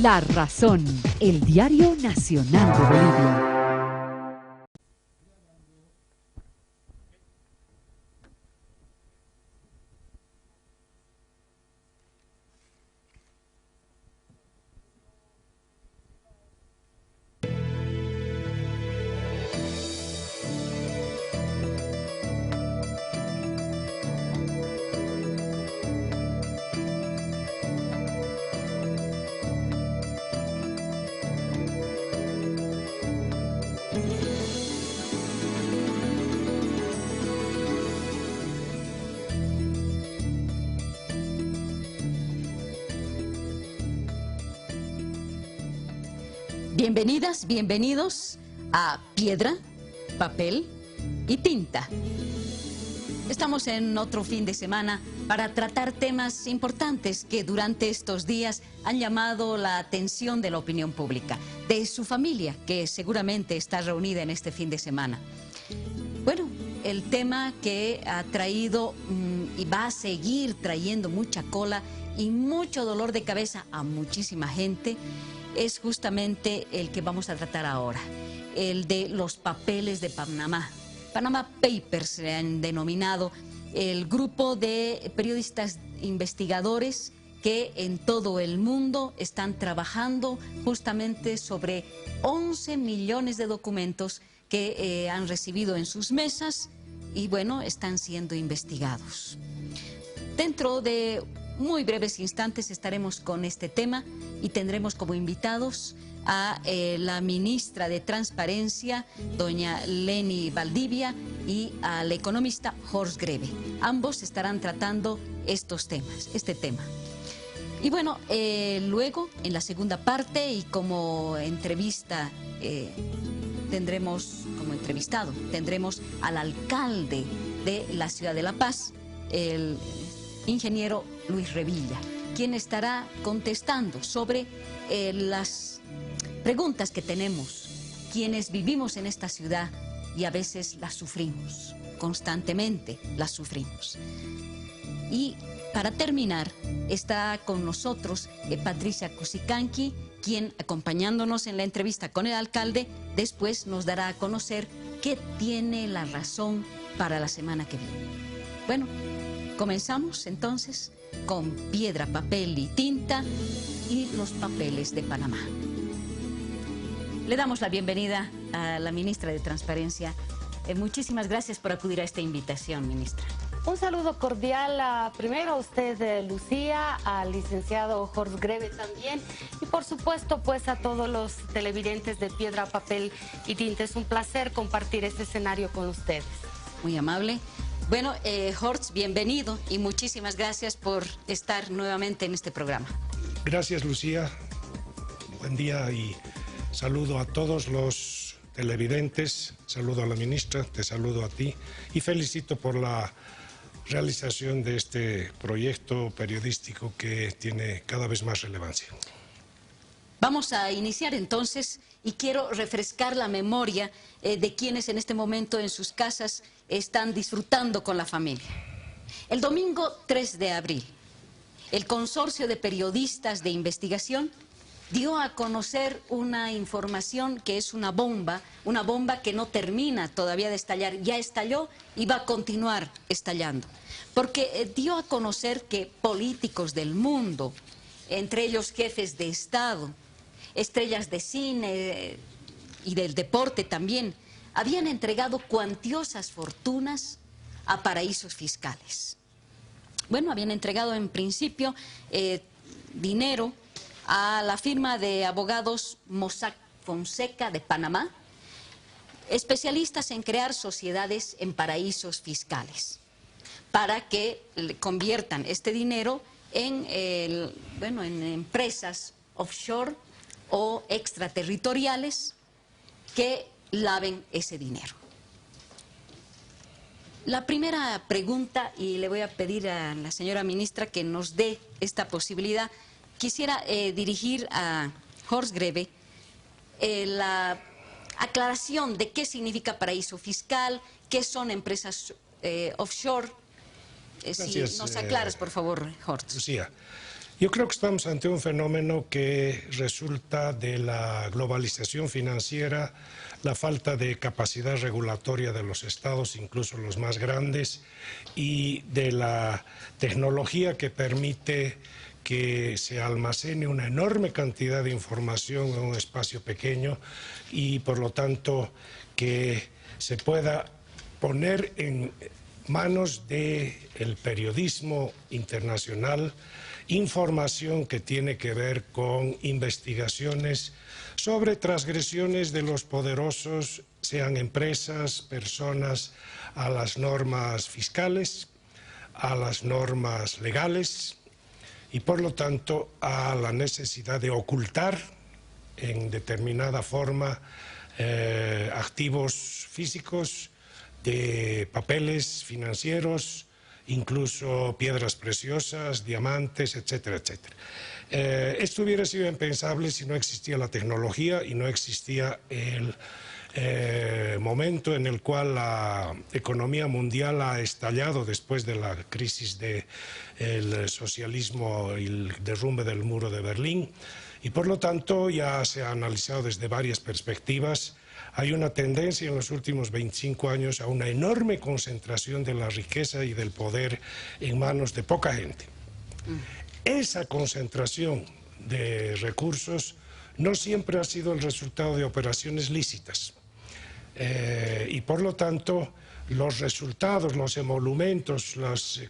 La Razón, el diario nacional de Bolivia. Bienvenidas, bienvenidos a Piedra, Papel y Tinta. Estamos en otro fin de semana para tratar temas importantes que durante estos días han llamado la atención de la opinión pública, de su familia, que seguramente está reunida en este fin de semana. Bueno, el tema que ha traído y va a seguir trayendo mucha cola y mucho dolor de cabeza a muchísima gente es justamente el que vamos a tratar ahora, el de los papeles de Panamá. Panama Papers se han denominado el grupo de periodistas investigadores que en todo el mundo están trabajando justamente sobre 11 millones de documentos que han recibido en sus mesas y bueno, están siendo investigados. Dentro de muy breves instantes estaremos con este tema y tendremos como invitados a la ministra de Transparencia, doña Leni Valdivia, y al economista Horst Greve. Ambos estarán tratando este tema. Y bueno, luego en la segunda parte y como entrevista tendremos al alcalde de la ciudad de La Paz, el ingeniero Luis Revilla, quien estará contestando sobre las preguntas que tenemos quienes vivimos en esta ciudad y a veces las sufrimos, constantemente las sufrimos. Y para terminar está con nosotros Patricia Cusicanqui, quien acompañándonos en la entrevista con el alcalde, después nos dará a conocer qué tiene La Razón para la semana que viene. Bueno, comenzamos entonces con Piedra, Papel y Tinta y los papeles de Panamá. Le damos la bienvenida a la ministra de Transparencia. Muchísimas gracias por acudir a esta invitación, ministra. Un saludo cordial primero a usted, Lucía, al licenciado Horst Greve también y por supuesto pues a todos los televidentes de Piedra, Papel y Tinta. Es un placer compartir este escenario con ustedes. Muy amable. Bueno, Horst, bienvenido y muchísimas gracias por estar nuevamente en este programa. Gracias, Lucía. Buen día y saludo a todos los televidentes, saludo a la ministra, te saludo a ti y felicito por la realización de este proyecto periodístico que tiene cada vez más relevancia. Vamos a iniciar entonces y quiero refrescar la memoria de quienes en este momento en sus casas están disfrutando con la familia. El domingo 3 de abril, el Consorcio de Periodistas de Investigación dio a conocer una información que es una bomba que no termina todavía de estallar, ya estalló y va a continuar estallando, porque dio a conocer que políticos del mundo, entre ellos jefes de Estado, estrellas de cine y del deporte también, habían entregado cuantiosas fortunas a paraísos fiscales. Bueno, habían entregado en principio dinero a la firma de abogados Mossack Fonseca de Panamá, especialistas en crear sociedades en paraísos fiscales, para que conviertan este dinero en empresas offshore o extraterritoriales que laven ese dinero. La primera pregunta, y le voy a pedir a la señora ministra que nos dé esta posibilidad, quisiera dirigir a Horst Greve la aclaración de qué significa paraíso fiscal, qué son empresas offshore. Gracias, si nos aclaras, por favor, Horst. Lucía, Yo creo que estamos ante un fenómeno que resulta de la globalización financiera, la falta de capacidad regulatoria de los estados, incluso los más grandes, y de la tecnología que permite que se almacene una enorme cantidad de información en un espacio pequeño y, por lo tanto, que se pueda poner en manos del periodismo internacional información que tiene que ver con investigaciones sobre transgresiones de los poderosos, sean empresas, personas, a las normas fiscales, a las normas legales y, por lo tanto, a la necesidad de ocultar en determinada forma activos físicos, de papeles financieros, incluso piedras preciosas, diamantes, etcétera, etcétera. Esto hubiera sido impensable si no existía la tecnología y no existía el momento en el cual la economía mundial ha estallado después de la crisis del socialismo y el derrumbe del muro de Berlín, y por lo tanto ya se ha analizado desde varias perspectivas. Hay una tendencia en los últimos 25 años a una enorme concentración de la riqueza y del poder en manos de poca gente. Esa concentración de recursos no siempre ha sido el resultado de operaciones lícitas. Y por lo tanto, los resultados, los emolumentos, los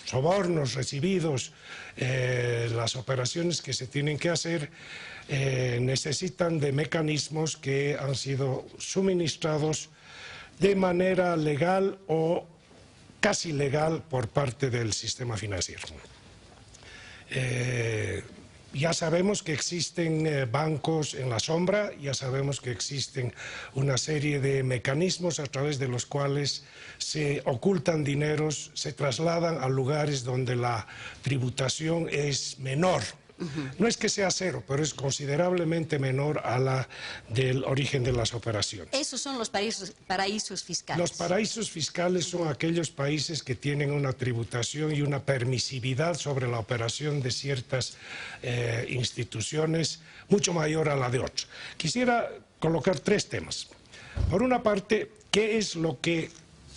sobornos recibidos, las operaciones que se tienen que hacer, necesitan de mecanismos que han sido suministrados de manera legal o casi legal por parte del sistema financiero. Ya sabemos que existen bancos en la sombra, ya sabemos que existen una serie de mecanismos a través de los cuales se ocultan dineros, se trasladan a lugares donde la tributación es menor. No es que sea cero, pero es considerablemente menor a la del origen de las operaciones. Esos son los paraísos fiscales. Los paraísos fiscales son aquellos países que tienen una tributación y una permisividad sobre la operación de ciertas instituciones mucho mayor a la de otros. Quisiera colocar tres temas. Por una parte, ¿qué es lo que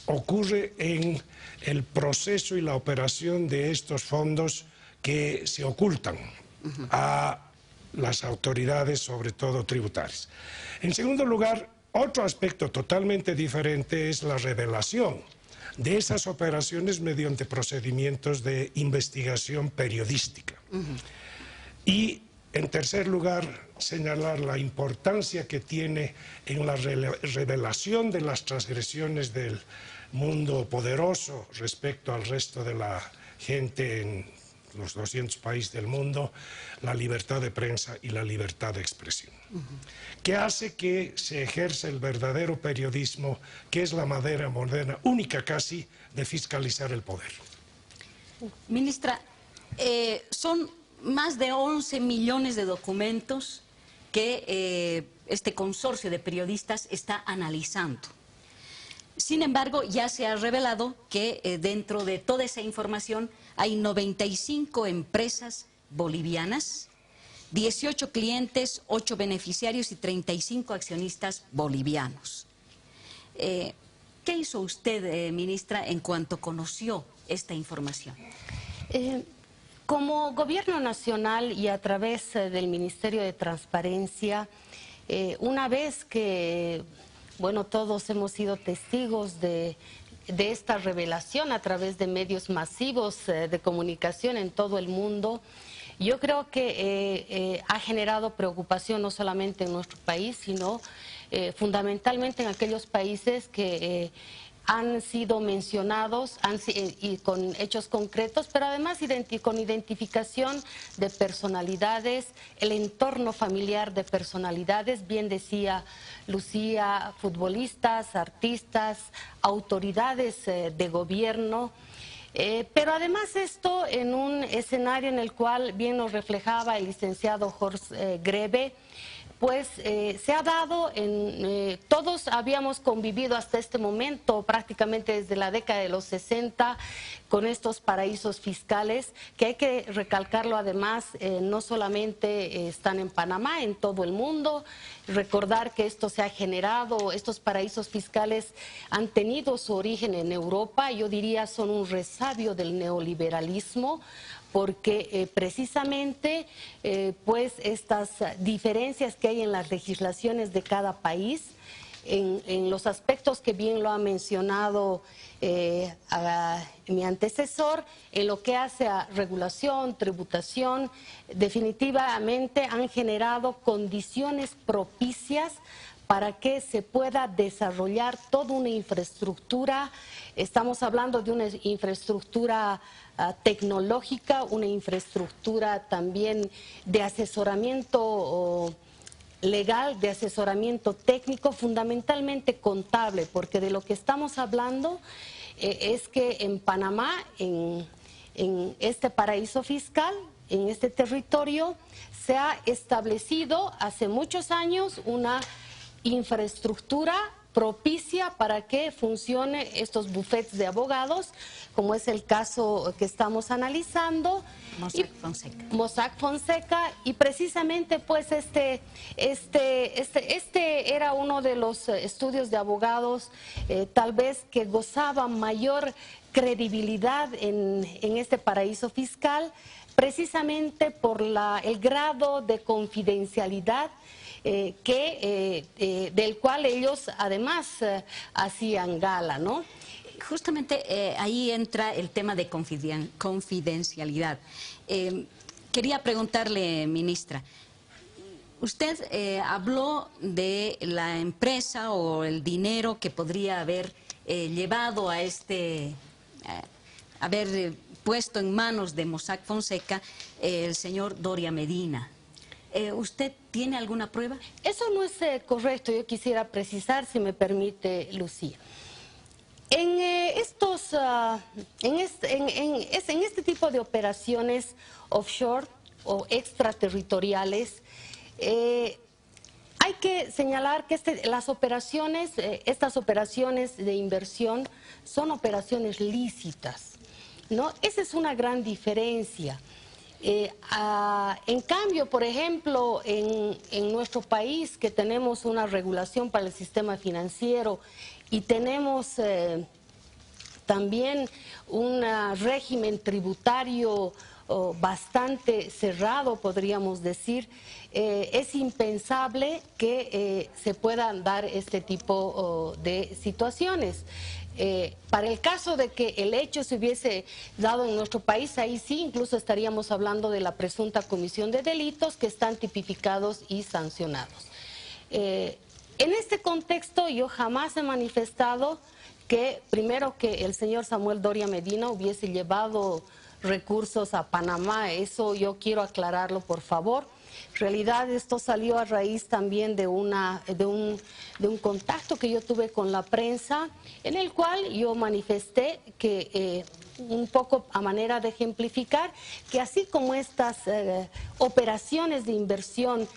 ocurre en el proceso y la operación de estos fondos que se ocultan a las autoridades, sobre todo tributarias? En segundo lugar, otro aspecto totalmente diferente es la revelación de esas operaciones mediante procedimientos de investigación periodística. Y, en tercer lugar, señalar la importancia que tiene en la revelación de las transgresiones del mundo poderoso respecto al resto de la gente en los 200 países del mundo, la libertad de prensa y la libertad de expresión, que hace que se ejerza el verdadero periodismo, que es la manera moderna, única casi, de fiscalizar el poder. Ministra, son más de 11 millones de documentos que este consorcio de periodistas está analizando. Sin embargo, ya se ha revelado que dentro de toda esa información hay 95 empresas bolivianas, 18 clientes, 8 beneficiarios y 35 accionistas bolivianos. ¿Qué hizo usted, ministra, en cuanto conoció esta información? Como Gobierno Nacional y a través del Ministerio de Transparencia, una vez que, bueno, todos hemos sido testigos de esta revelación a través de medios masivos de comunicación en todo el mundo, yo creo que ha generado preocupación no solamente en nuestro país, sino fundamentalmente en aquellos países que han sido mencionados y con hechos concretos, pero además con identificación de personalidades, el entorno familiar de personalidades, bien decía Lucía, futbolistas, artistas, autoridades de gobierno. Pero además esto en un escenario en el cual bien nos reflejaba el licenciado Horst Greve, pues se ha dado todos habíamos convivido hasta este momento, prácticamente desde la década de los 60, con estos paraísos fiscales, que hay que recalcarlo además, no solamente están en Panamá, en todo el mundo. Recordar que esto se ha generado, estos paraísos fiscales han tenido su origen en Europa, yo diría son un resabio del neoliberalismo, porque precisamente pues estas diferencias que hay en las legislaciones de cada país, en los aspectos que bien lo ha mencionado mi antecesor, en lo que hace a regulación, tributación, definitivamente han generado condiciones propicias para que se pueda desarrollar toda una infraestructura. Estamos hablando de una infraestructura tecnológica, una infraestructura también de asesoramiento legal, de asesoramiento técnico, fundamentalmente contable, porque de lo que estamos hablando es que en Panamá, en este paraíso fiscal, en este territorio, se ha establecido hace muchos años una infraestructura propicia para que funcione estos bufetes de abogados, como es el caso que estamos analizando. Mossack Fonseca, y precisamente pues este era uno de los estudios de abogados tal vez que gozaba mayor credibilidad en este paraíso fiscal, precisamente por el grado de confidencialidad del cual ellos además hacían gala, ¿no? Justamente ahí entra el tema de confidencialidad. Quería preguntarle, ministra, usted habló de la empresa o el dinero que podría haber llevado a haber puesto en manos de Mossack Fonseca el señor Doria Medina. ¿Usted tiene alguna prueba? Eso no es correcto. Yo quisiera precisar, si me permite, Lucía. En este tipo de operaciones offshore o extraterritoriales, hay que señalar que estas operaciones de inversión son operaciones lícitas, ¿no? Esa es una gran diferencia. En cambio, por ejemplo, en nuestro país, que tenemos una regulación para el sistema financiero y tenemos también un régimen tributario bastante cerrado, podríamos decir, es impensable que se puedan dar este tipo de situaciones. Para el caso de que el hecho se hubiese dado en nuestro país, ahí sí incluso estaríamos hablando de la presunta comisión de delitos que están tipificados y sancionados. En este contexto yo jamás he manifestado que primero que el señor Samuel Doria Medina hubiese llevado recursos a Panamá. Eso yo quiero aclararlo, por favor. En realidad esto salió a raíz también de un contacto que yo tuve con la prensa, en el cual yo manifesté que un poco a manera de ejemplificar que así como estas operaciones de inversión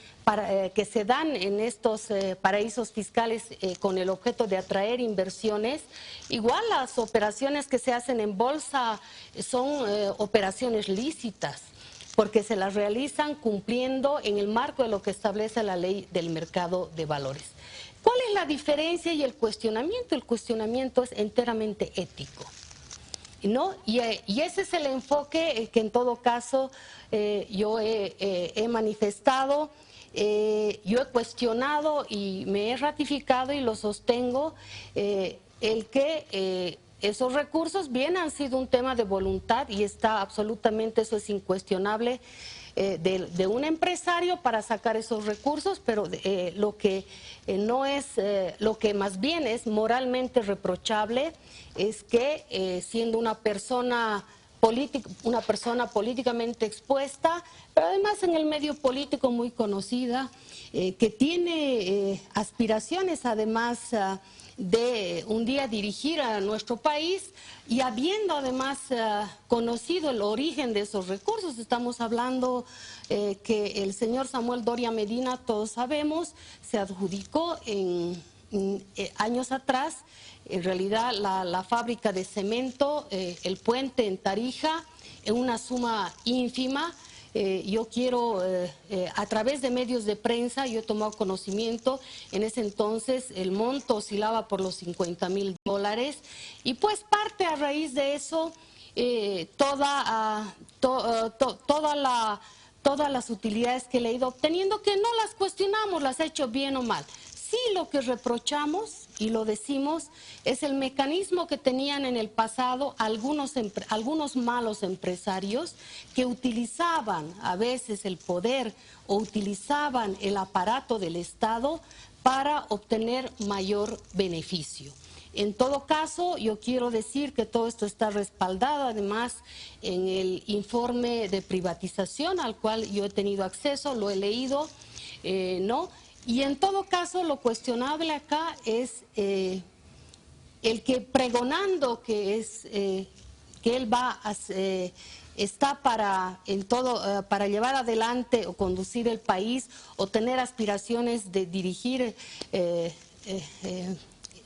que se dan en estos paraísos fiscales con el objeto de atraer inversiones, igual las operaciones que se hacen en bolsa son operaciones lícitas, porque se las realizan cumpliendo en el marco de lo que establece la ley del mercado de valores. ¿Cuál es la diferencia y el cuestionamiento? El cuestionamiento es enteramente ético, ¿no? Y ese es el enfoque que en todo caso yo he manifestado, yo he cuestionado y me he ratificado y lo sostengo, el que esos recursos bien han sido un tema de voluntad y está absolutamente, eso es incuestionable, de un empresario para sacar esos recursos, pero lo que no es, lo que más bien es moralmente reprochable es que siendo una persona una persona políticamente expuesta, pero además en el medio político muy conocida, que tiene aspiraciones además de un día dirigir a nuestro país y habiendo además conocido el origen de esos recursos. Estamos hablando que el señor Samuel Doria Medina, todos sabemos, se adjudicó años atrás, en realidad la fábrica de cemento, el puente en Tarija, en una suma ínfima. Yo quiero, a través de medios de prensa, yo he tomado conocimiento, en ese entonces el monto oscilaba por los $50.000 y pues parte a raíz de eso todas las utilidades que le he ido obteniendo, que no las cuestionamos, las he hecho bien o mal. Sí, lo que reprochamos, y lo decimos, es el mecanismo que tenían en el pasado algunos malos empresarios que utilizaban a veces el poder o utilizaban el aparato del Estado para obtener mayor beneficio. En todo caso, yo quiero decir que todo esto está respaldado además en el informe de privatización al cual yo he tenido acceso, lo he leído, ¿no? Y en todo caso, lo cuestionable acá es el que pregonando que él está para llevar adelante o conducir el país o tener aspiraciones de dirigir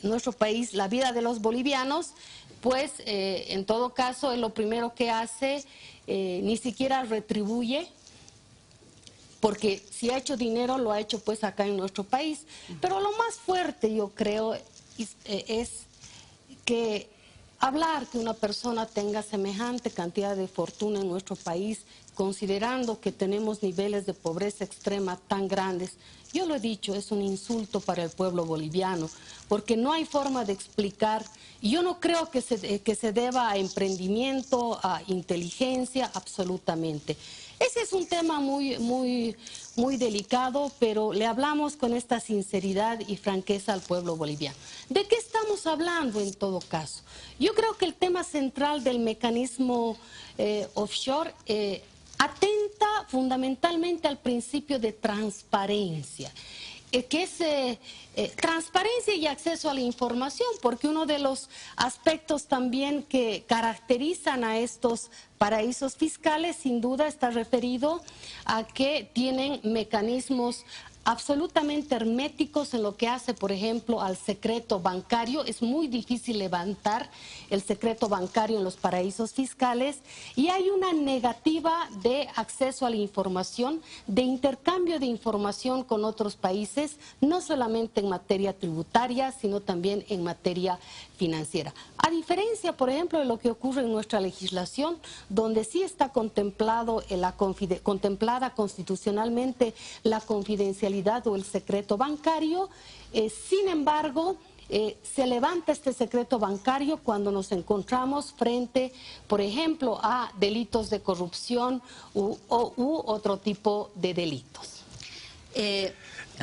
nuestro país, la vida de los bolivianos, pues en todo caso él lo primero que hace ni siquiera retribuye, porque si ha hecho dinero, lo ha hecho pues acá en nuestro país. Pero lo más fuerte, yo creo, es que hablar que una persona tenga semejante cantidad de fortuna en nuestro país, considerando que tenemos niveles de pobreza extrema tan grandes, yo lo he dicho, es un insulto para el pueblo boliviano, porque no hay forma de explicar. Yo no creo que se deba a emprendimiento, a inteligencia, absolutamente. Ese es un tema muy delicado, pero le hablamos con esta sinceridad y franqueza al pueblo boliviano. ¿De qué estamos hablando en todo caso? Yo creo que el tema central del mecanismo offshore atenta fundamentalmente al principio de transparencia, que es transparencia y acceso a la información, porque uno de los aspectos también que caracterizan a estos paraísos fiscales sin duda está referido a que tienen mecanismos absolutamente herméticos en lo que hace, por ejemplo, al secreto bancario. Es muy difícil levantar el secreto bancario en los paraísos fiscales y hay una negativa de acceso a la información, de intercambio de información con otros países, no solamente en materia tributaria, sino también en materia financiera. A diferencia, por ejemplo, de lo que ocurre en nuestra legislación, donde sí está contemplada constitucionalmente la confidencialidad o el secreto bancario, sin embargo, se levanta este secreto bancario cuando nos encontramos frente, por ejemplo, a delitos de corrupción u otro tipo de delitos.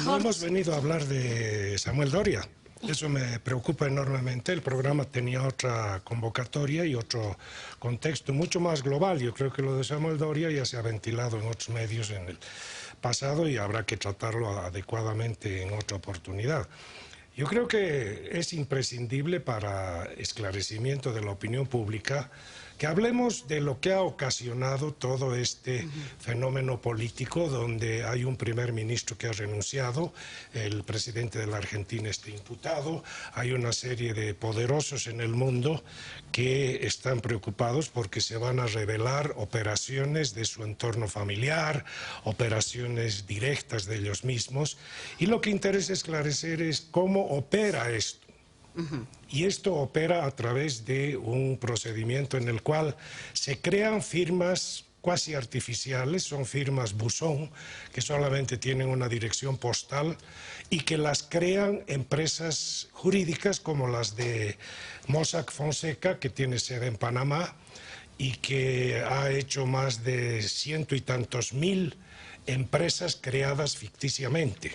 No hemos venido a hablar de Samuel Doria. Eso me preocupa enormemente. El programa tenía otra convocatoria y otro contexto mucho más global. Yo creo que lo de Samuel Doria ya se ha ventilado en otros medios en el pasado y habrá que tratarlo adecuadamente en otra oportunidad. Yo creo que es imprescindible para esclarecimiento de la opinión pública que hablemos de lo que ha ocasionado todo este fenómeno político donde hay un primer ministro que ha renunciado, el presidente de la Argentina está imputado, hay una serie de poderosos en el mundo que están preocupados porque se van a revelar operaciones de su entorno familiar, operaciones directas de ellos mismos, y lo que interesa esclarecer es cómo opera esto. Y esto opera a través de un procedimiento en el cual se crean firmas cuasi artificiales, son firmas buzón, que solamente tienen una dirección postal y que las crean empresas jurídicas como las de Mossack Fonseca, que tiene sede en Panamá y que ha hecho más de 100 y tantos mil empresas creadas ficticiamente.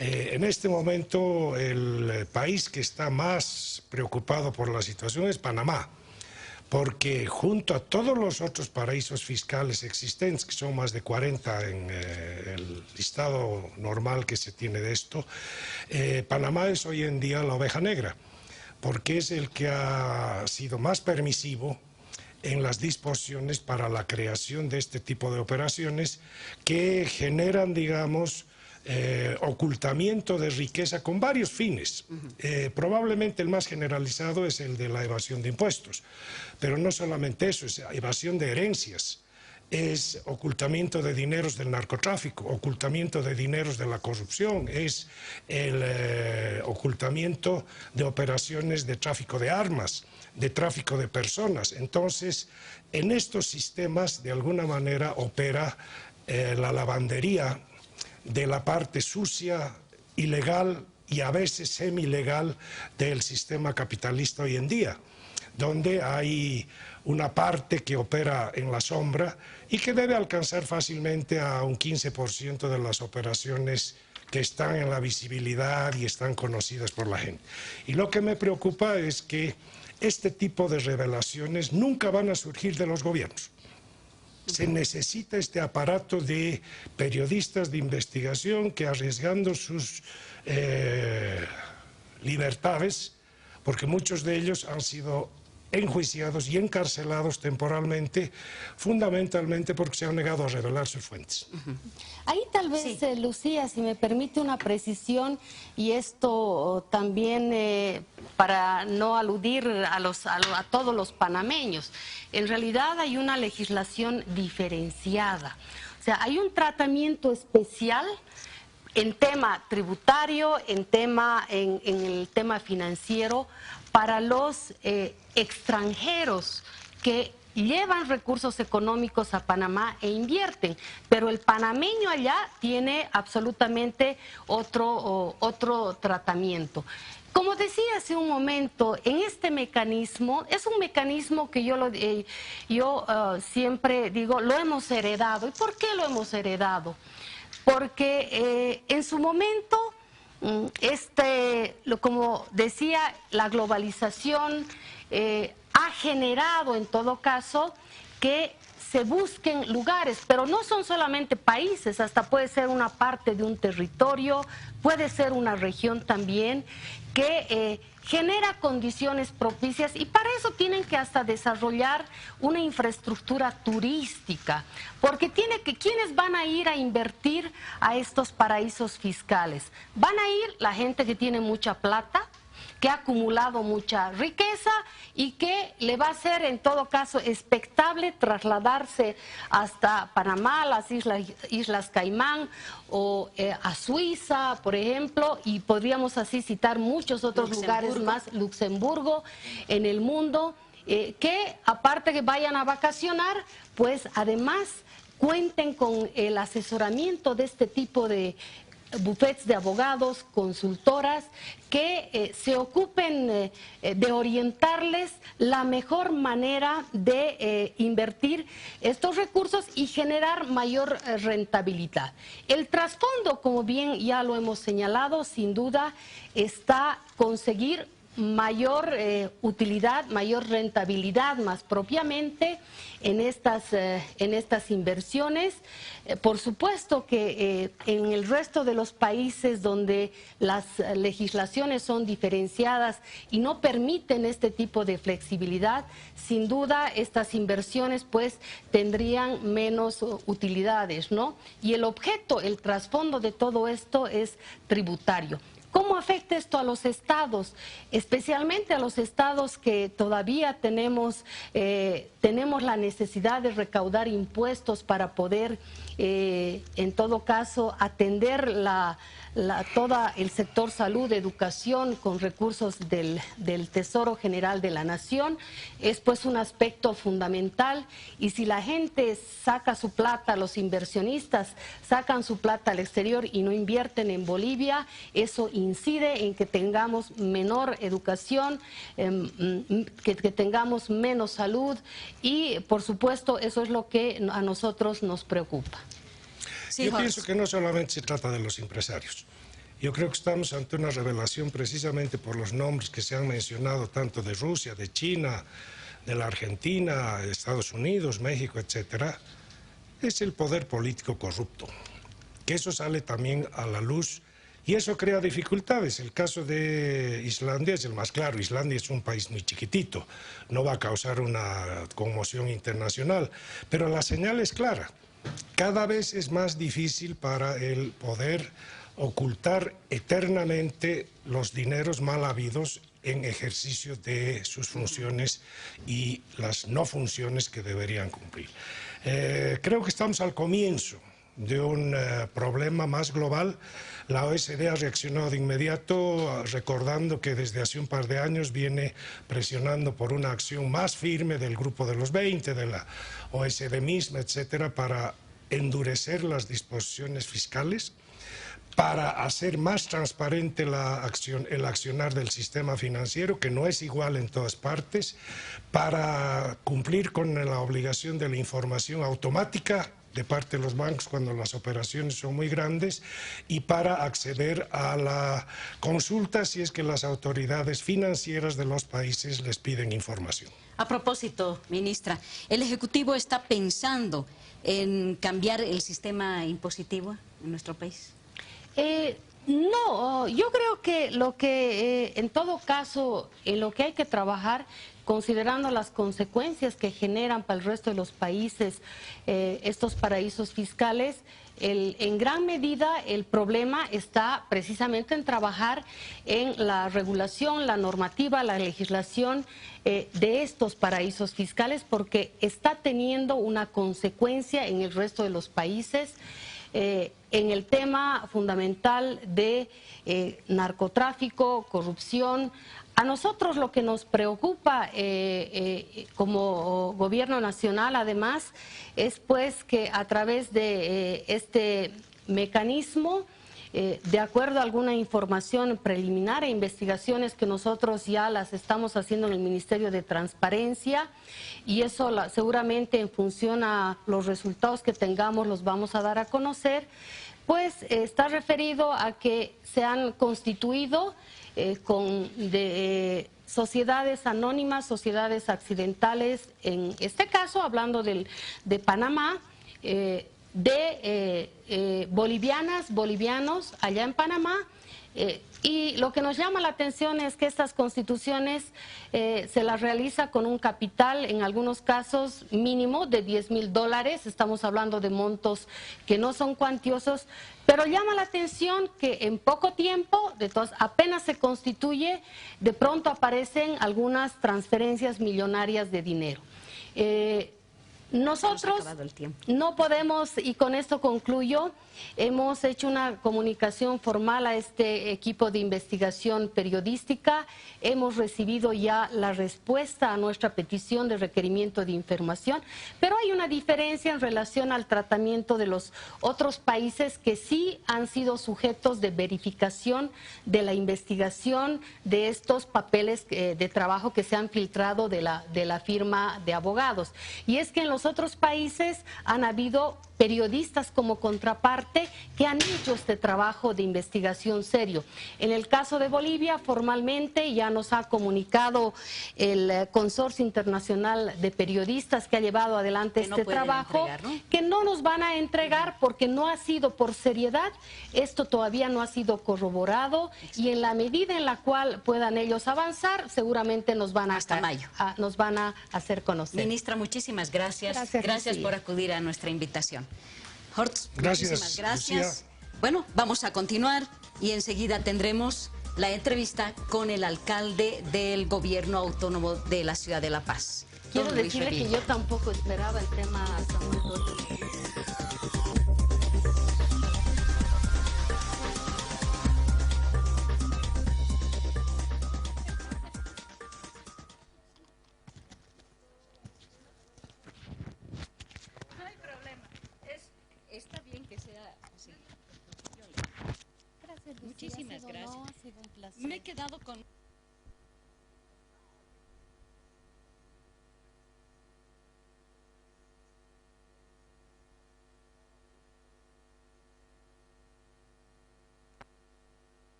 En este momento el país que está más preocupado por la situación es Panamá, porque junto a todos los otros paraísos fiscales existentes, que son más de 40 en el listado normal que se tiene de esto, Panamá es hoy en día la oveja negra, porque es el que ha sido más permisivo en las disposiciones para la creación de este tipo de operaciones que generan, digamos, ocultamiento de riqueza con varios fines. Probablemente el más generalizado es el de la evasión de impuestos, pero no solamente eso, es evasión de herencias, es ocultamiento de dineros del narcotráfico, ocultamiento de dineros de la corrupción, es el ocultamiento de operaciones de tráfico de armas, de tráfico de personas. Entonces, en estos sistemas, de alguna manera, opera la lavandería de la parte sucia, ilegal y a veces semi-legal del sistema capitalista hoy en día, donde hay una parte que opera en la sombra y que debe alcanzar fácilmente a un 15% de las operaciones que están en la visibilidad y están conocidas por la gente. Y lo que me preocupa es que este tipo de revelaciones nunca van a surgir de los gobiernos. Se necesita este aparato de periodistas de investigación que, arriesgando sus libertades, porque muchos de ellos han sido enjuiciados y encarcelados temporalmente, fundamentalmente porque se han negado a revelar sus fuentes. Ahí tal vez, sí. Lucía, si me permite una precisión, y esto también para no aludir a todos los panameños, en realidad hay una legislación diferenciada, o sea, hay un tratamiento especial en tema tributario, en el tema financiero, para los extranjeros que llevan recursos económicos a Panamá e invierten, pero el panameño allá tiene absolutamente otro tratamiento. Como decía hace un momento, en este mecanismo, es un mecanismo que yo siempre digo, lo hemos heredado. ¿Y por qué lo hemos heredado? Porque en su momento, como decía, la globalización ha generado en todo caso que se busquen lugares, pero no son solamente países, hasta puede ser una parte de un territorio, puede ser una región también que genera condiciones propicias, y para eso tienen que hasta desarrollar una infraestructura turística, porque ¿quiénes van a ir a invertir a estos paraísos fiscales? Van a ir la gente que tiene mucha plata, que ha acumulado mucha riqueza y que le va a ser en todo caso expectable trasladarse hasta Panamá, las Islas Caimán o a Suiza, por ejemplo, y podríamos así citar muchos otros lugares más, Luxemburgo, en el mundo, que aparte que vayan a vacacionar, pues además cuenten con el asesoramiento de este tipo de bufetes de abogados, consultoras, que se ocupen de orientarles la mejor manera de invertir estos recursos y generar mayor rentabilidad. El trasfondo, como bien ya lo hemos señalado, sin duda está conseguir mayor utilidad, mayor rentabilidad más propiamente en estas inversiones. Por supuesto que en el resto de los países donde las legislaciones son diferenciadas y no permiten este tipo de flexibilidad, sin duda estas inversiones pues tendrían menos utilidades, ¿no? Y el objeto, el trasfondo de todo esto es tributario. ¿Cómo afecta esto a los estados? Especialmente a los estados que todavía tenemos la necesidad de recaudar impuestos para poder, en todo caso, atender todo el sector salud, educación, con recursos del Tesoro General de la Nación. Es pues un aspecto fundamental, y si la gente saca su plata, los inversionistas sacan su plata al exterior y no invierten en Bolivia, eso incide en que tengamos menor educación, que tengamos menos salud, y por supuesto eso es lo que a nosotros nos preocupa. Sí, yo pienso que no solamente se trata de los empresarios. Yo creo que estamos ante una revelación precisamente por los nombres que se han mencionado, tanto de Rusia, de China, de la Argentina, Estados Unidos, México, etcétera, es el poder político corrupto, que eso sale también a la luz y eso crea dificultades. El caso de Islandia es el más claro. Islandia es un país muy chiquitito, no va a causar una conmoción internacional, pero la señal es clara. Cada vez es más difícil para el poder ocultar eternamente los dineros mal habidos en ejercicio de sus funciones y las no funciones que deberían cumplir. Creo que estamos al comienzo de un problema más global. La OSD ha reaccionado de inmediato, recordando que desde hace un par de años viene presionando por una acción más firme del Grupo de los 20, de la OSD misma, etcétera, para endurecer las disposiciones fiscales, para hacer más transparente el accionar del sistema financiero, que no es igual en todas partes, para cumplir con la obligación de la información automática de parte de los bancos cuando las operaciones son muy grandes y para acceder a la consulta si es que las autoridades financieras de los países les piden información. A propósito, ministra, ¿el Ejecutivo está pensando en cambiar el sistema impositivo en nuestro país? No, yo creo que lo que en todo caso, en lo que hay que trabajar, considerando las consecuencias que generan para el resto de los países estos paraísos fiscales, en gran medida el problema está precisamente en trabajar en la regulación, la normativa, la legislación de estos paraísos fiscales, porque está teniendo una consecuencia en el resto de los países. En el tema fundamental de narcotráfico, corrupción. A nosotros lo que nos preocupa como gobierno nacional, además, es pues que a través de este mecanismo, de acuerdo a alguna información preliminar e investigaciones que nosotros ya las estamos haciendo en el Ministerio de Transparencia, y eso seguramente en función a los resultados que tengamos los vamos a dar a conocer, pues está referido a que se han constituido sociedades anónimas, sociedades accidentales, en este caso hablando de Panamá, bolivianos allá en Panamá, y lo que nos llama la atención es que estas constituciones se las realiza con un capital, en algunos casos mínimo de $10,000, estamos hablando de montos que no son cuantiosos, pero llama la atención que en poco tiempo, apenas se constituye, de pronto aparecen algunas transferencias millonarias de dinero. Nosotros no podemos, y con esto concluyo, hemos hecho una comunicación formal a este equipo de investigación periodística, hemos recibido ya la respuesta a nuestra petición de requerimiento de información, pero hay una diferencia en relación al tratamiento de los otros países que sí han sido sujetos de verificación de la investigación de estos papeles de trabajo que se han filtrado de la firma de abogados. Y es que en los otros países han habido periodistas como contraparte que han hecho este trabajo de investigación serio. En el caso de Bolivia, formalmente ya nos ha comunicado el Consorcio Internacional de Periodistas que ha llevado adelante este trabajo, que no nos van a entregar porque no ha sido por seriedad, esto todavía no ha sido corroborado y en la medida en la cual puedan ellos avanzar, seguramente nos van a hacer conocer. Ministra, muchísimas gracias. Gracias por acudir a nuestra invitación. Hortz, muchísimas gracias. Bueno, vamos a continuar y enseguida tendremos la entrevista con el alcalde del Gobierno Autónomo de la Ciudad de La Paz. Quiero decirle que yo tampoco esperaba el tema Samuel Hortz. Está bien que sea así. Gracias, muchísimas gracias. No, ha sido un placer. Me he quedado con...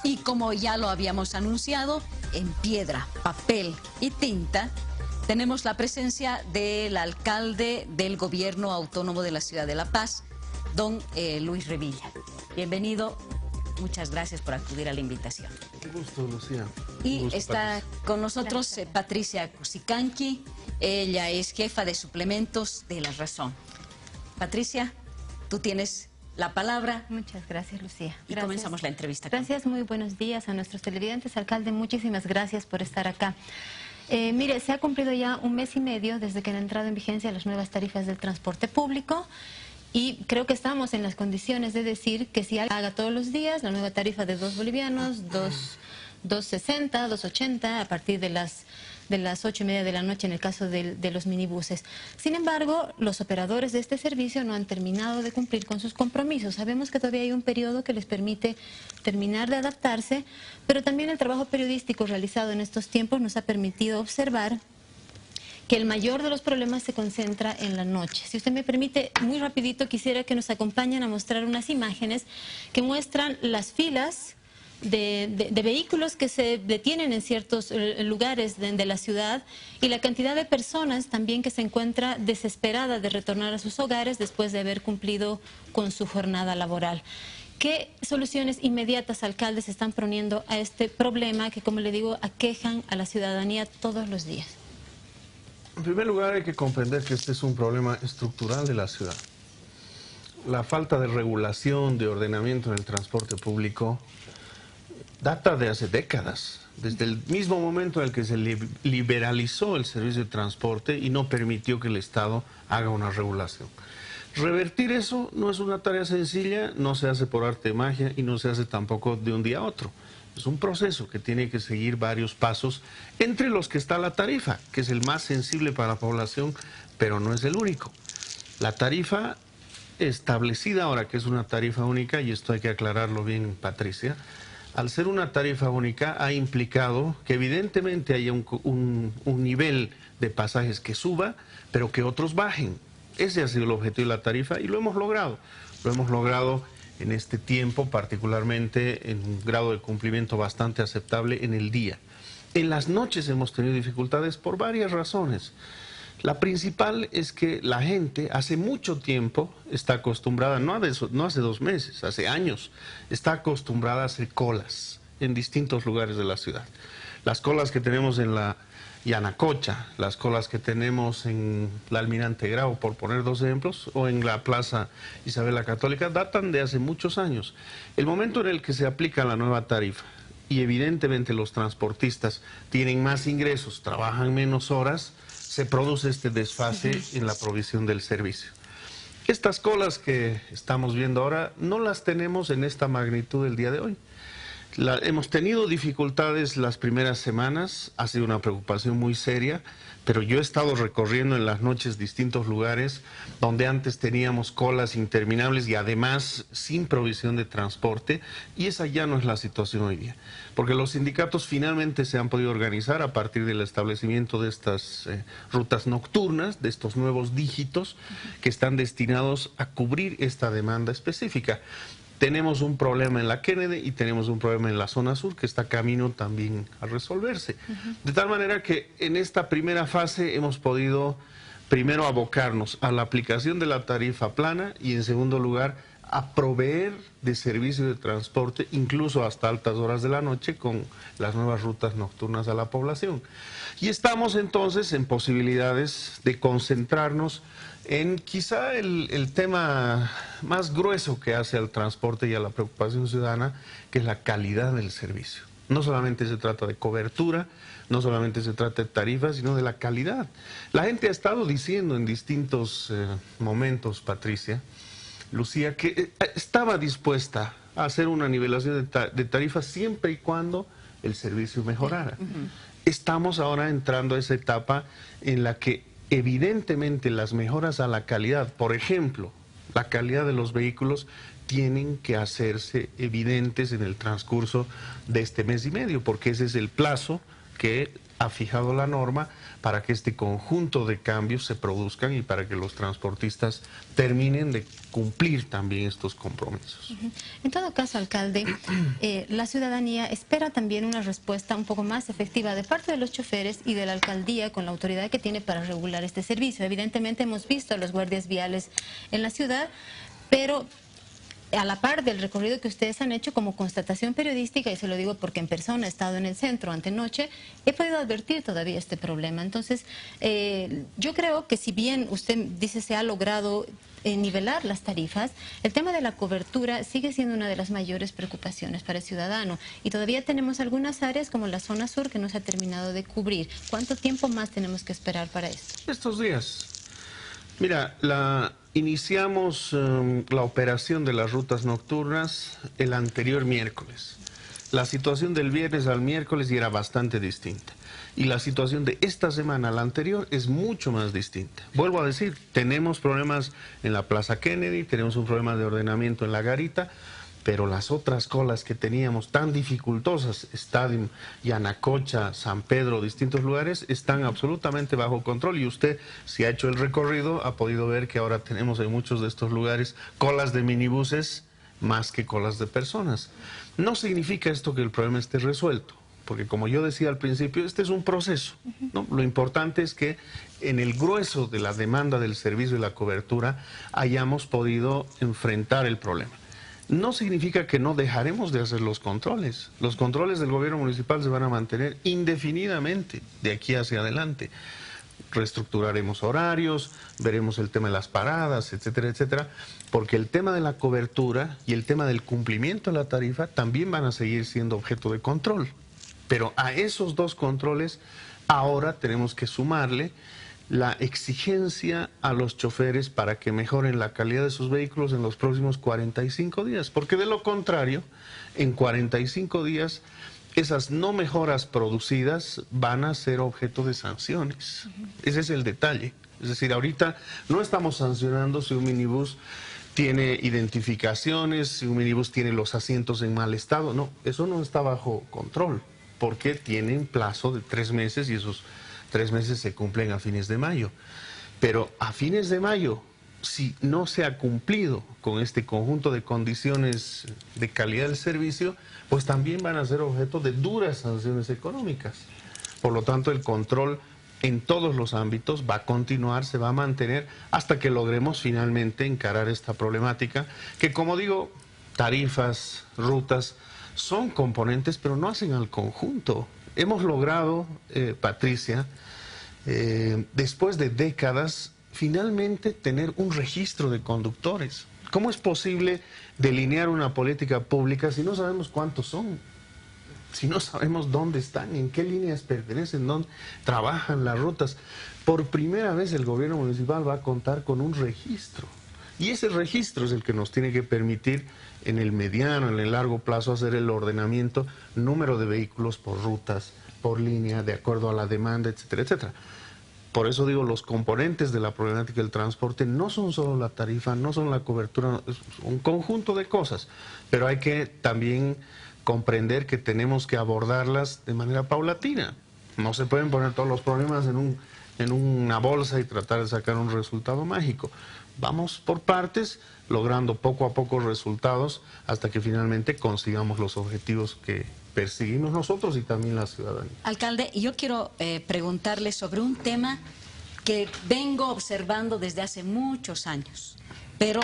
Y como ya lo habíamos anunciado, en piedra, papel y tinta tenemos la presencia del alcalde del Gobierno Autónomo de la Ciudad de La Paz, don Luis Revilla. Bienvenido, muchas gracias por acudir a la invitación. Qué gusto, Lucía. Y gusto, está Patricia. con nosotros Patricia Cusicanqui, ella es jefa de suplementos de La Razón. Patricia, tú tienes la palabra. Muchas gracias, Lucía. Y comenzamos la entrevista. Gracias, muy buenos días a nuestros televidentes. Alcalde, muchísimas gracias por estar acá. Mire, se ha cumplido ya 1 mes y medio desde que han entrado en vigencia las nuevas tarifas del transporte público y creo que estamos en las condiciones de decir que si haga todos los días la nueva tarifa de 2 bolivianos, 2.60, 2.80 a partir de las 8:30 de la noche en el caso de los minibuses. Sin embargo, los operadores de este servicio no han terminado de cumplir con sus compromisos. Sabemos que todavía hay un periodo que les permite terminar de adaptarse, pero también el trabajo periodístico realizado en estos tiempos nos ha permitido observar que el mayor de los problemas se concentra en la noche. Si usted me permite, muy rapidito quisiera que nos acompañen a mostrar unas imágenes que muestran las filas de vehículos que se detienen en ciertos lugares de la ciudad y la cantidad de personas también que se encuentra desesperada de retornar a sus hogares después de haber cumplido con su jornada laboral. ¿Qué soluciones inmediatas, alcaldes, están poniendo a este problema que, como le digo, aquejan a la ciudadanía todos los días? En primer lugar, hay que comprender que este es un problema estructural de la ciudad. La falta de regulación, de ordenamiento en el transporte público data de hace décadas, desde el mismo momento en el que se liberalizó el servicio de transporte y no permitió que el Estado haga una regulación. Revertir eso no es una tarea sencilla, no se hace por arte de magia y no se hace tampoco de un día a otro. Es un proceso que tiene que seguir varios pasos, entre los que está la tarifa, que es el más sensible para la población, pero no es el único. La tarifa establecida ahora, que es una tarifa única, y esto hay que aclararlo bien, Patricia, al ser una tarifa única ha implicado que evidentemente haya un nivel de pasajes que suba, pero que otros bajen. Ese ha sido el objetivo de la tarifa y lo hemos logrado. Lo hemos logrado en este tiempo, particularmente en un grado de cumplimiento bastante aceptable en el día. En las noches hemos tenido dificultades por varias razones. La principal es que la gente hace mucho tiempo está acostumbrada, no hace 2 meses, hace años, está acostumbrada a hacer colas en distintos lugares de la ciudad. Las colas que tenemos en la Yanacocha, las colas que tenemos en la Almirante Grau, por poner 2 ejemplos, o en la Plaza Isabel la Católica, datan de hace muchos años. El momento en el que se aplica la nueva tarifa, y evidentemente los transportistas tienen más ingresos, trabajan menos horas, se produce este desfase en la provisión del servicio. Estas colas que estamos viendo ahora no las tenemos en esta magnitud el día de hoy. Hemos tenido dificultades las primeras semanas, ha sido una preocupación muy seria, pero yo he estado recorriendo en las noches distintos lugares donde antes teníamos colas interminables y además sin provisión de transporte, y esa ya no es la situación hoy día, porque los sindicatos finalmente se han podido organizar a partir del establecimiento de estas rutas nocturnas, de estos nuevos dígitos que están destinados a cubrir esta demanda específica. Tenemos un problema en la Kennedy y tenemos un problema en la zona sur que está camino también a resolverse. De tal manera que en esta primera fase hemos podido primero abocarnos a la aplicación de la tarifa plana y en segundo lugar a proveer de servicios de transporte incluso hasta altas horas de la noche con las nuevas rutas nocturnas a la población. Y estamos entonces en posibilidades de concentrarnos en quizá el tema más grueso que hace al transporte y a la preocupación ciudadana, que es la calidad del servicio. No solamente se trata de cobertura, no solamente se trata de tarifas, sino de la calidad. La gente ha estado diciendo en distintos momentos, Patricia, Lucía, que estaba dispuesta a hacer una nivelación de tarifas siempre y cuando el servicio mejorara. Estamos ahora entrando a esa etapa en la que evidentemente las mejoras a la calidad, por ejemplo, la calidad de los vehículos, tienen que hacerse evidentes en el transcurso de este mes y medio, porque ese es el plazo que ha fijado la norma para que este conjunto de cambios se produzcan y para que los transportistas terminen de cumplir también estos compromisos. En todo caso, alcalde, la ciudadanía espera también una respuesta un poco más efectiva de parte de los choferes y de la alcaldía con la autoridad que tiene para regular este servicio. Evidentemente hemos visto a los guardias viales en la ciudad, pero a la par del recorrido que ustedes han hecho como constatación periodística, y se lo digo porque en persona he estado en el centro antenoche, he podido advertir todavía este problema. Entonces, yo creo que si bien usted dice se ha logrado nivelar las tarifas, el tema de la cobertura sigue siendo una de las mayores preocupaciones para el ciudadano. Y todavía tenemos algunas áreas como la zona sur que no se ha terminado de cubrir. ¿Cuánto tiempo más tenemos que esperar para esto? Estos días. Mira, iniciamos la operación de las rutas nocturnas el anterior miércoles. La situación del viernes al miércoles ya era bastante distinta. Y la situación de esta semana a la anterior es mucho más distinta. Vuelvo a decir, tenemos problemas en la Plaza Kennedy, tenemos un problema de ordenamiento en La Garita, pero las otras colas que teníamos tan dificultosas, Estadio, Yanacocha, San Pedro, distintos lugares, están absolutamente bajo control. Y usted, si ha hecho el recorrido, ha podido ver que ahora tenemos en muchos de estos lugares colas de minibuses más que colas de personas. No significa esto que el problema esté resuelto, porque como yo decía al principio, este es un proceso, ¿no? Lo importante es que en el grueso de la demanda del servicio y la cobertura hayamos podido enfrentar el problema. No significa que no dejaremos de hacer los controles. Los controles del gobierno municipal se van a mantener indefinidamente de aquí hacia adelante. Reestructuraremos horarios, veremos el tema de las paradas, etcétera, etcétera, porque el tema de la cobertura y el tema del cumplimiento de la tarifa también van a seguir siendo objeto de control. Pero a esos dos controles ahora tenemos que sumarle la exigencia a los choferes para que mejoren la calidad de sus vehículos en los próximos 45 días, porque de lo contrario, en 45 días, esas no mejoras producidas van a ser objeto de sanciones. Ese es el detalle. Es decir, ahorita no estamos sancionando si un minibús tiene identificaciones, si un minibús tiene los asientos en mal estado. No, eso no está bajo control, porque tienen plazo de 3 meses y esos 3 meses se cumplen a fines de mayo. Pero a fines de mayo, si no se ha cumplido con este conjunto de condiciones de calidad del servicio, pues también van a ser objeto de duras sanciones económicas. Por lo tanto, el control en todos los ámbitos va a continuar, se va a mantener hasta que logremos finalmente encarar esta problemática, que como digo, tarifas, rutas, son componentes, pero no hacen al conjunto. Hemos logrado, Patricia, después de décadas, finalmente tener un registro de conductores. ¿Cómo es posible delinear una política pública si no sabemos cuántos son? Si no sabemos dónde están, en qué líneas pertenecen, dónde trabajan las rutas. Por primera vez el gobierno municipal va a contar con un registro. Y ese registro es el que nos tiene que permitir en el mediano, en el largo plazo, hacer el ordenamiento, número de vehículos por rutas, por línea, de acuerdo a la demanda, etcétera, etcétera. Por eso digo, los componentes de la problemática del transporte no son solo la tarifa, no son la cobertura, es un conjunto de cosas, pero hay que también comprender que tenemos que abordarlas de manera paulatina. No se pueden poner todos los problemas en una bolsa y tratar de sacar un resultado mágico. Vamos por partes, logrando poco a poco resultados hasta que finalmente consigamos los objetivos que perseguimos nosotros y también la ciudadanía. Alcalde, yo quiero preguntarle sobre un tema que vengo observando desde hace muchos años, pero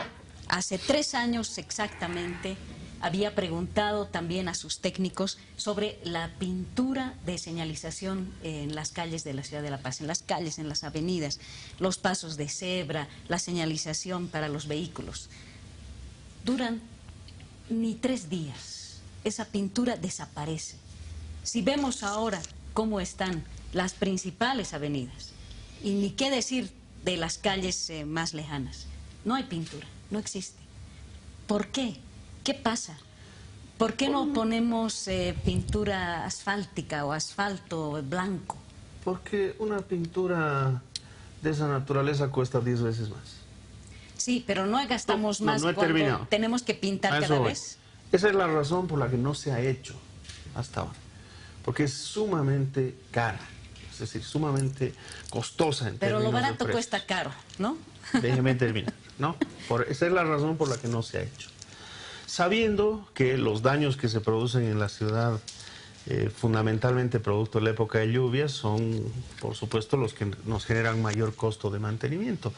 hace 3 años exactamente había preguntado también a sus técnicos sobre la pintura de señalización en las calles de la ciudad de La Paz, en las calles, en las avenidas, los pasos de cebra, la señalización para los vehículos. Duran ni 3 días, esa pintura desaparece. Si vemos ahora cómo están las principales avenidas, y ni qué decir de las calles más lejanas, no hay pintura, no existe. ¿Por qué? ¿Qué pasa? ¿Por qué no ponemos pintura asfáltica o asfalto blanco? Porque una pintura de esa naturaleza cuesta 10 veces más. Sí, pero no gastamos más no he cuando terminado. tenemos que pintar A eso cada voy. vez. Esa es la razón por la que no se ha hecho hasta ahora. Porque es sumamente cara, es decir, sumamente costosa en Pero lo términos de barato precios. cuesta caro, ¿no? Déjeme terminar, ¿no? Esa es la razón por la que no se ha hecho. Sabiendo que los daños que se producen en la ciudad, fundamentalmente producto de la época de lluvias, son, por supuesto, los que nos generan mayor costo de mantenimiento.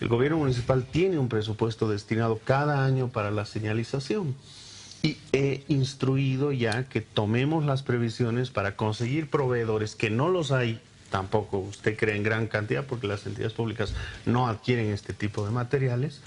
El gobierno municipal tiene un presupuesto destinado cada año para la señalización. Y he instruido ya que tomemos las previsiones para conseguir proveedores, que no los hay, tampoco usted cree en gran cantidad, porque las entidades públicas no adquieren este tipo de materiales,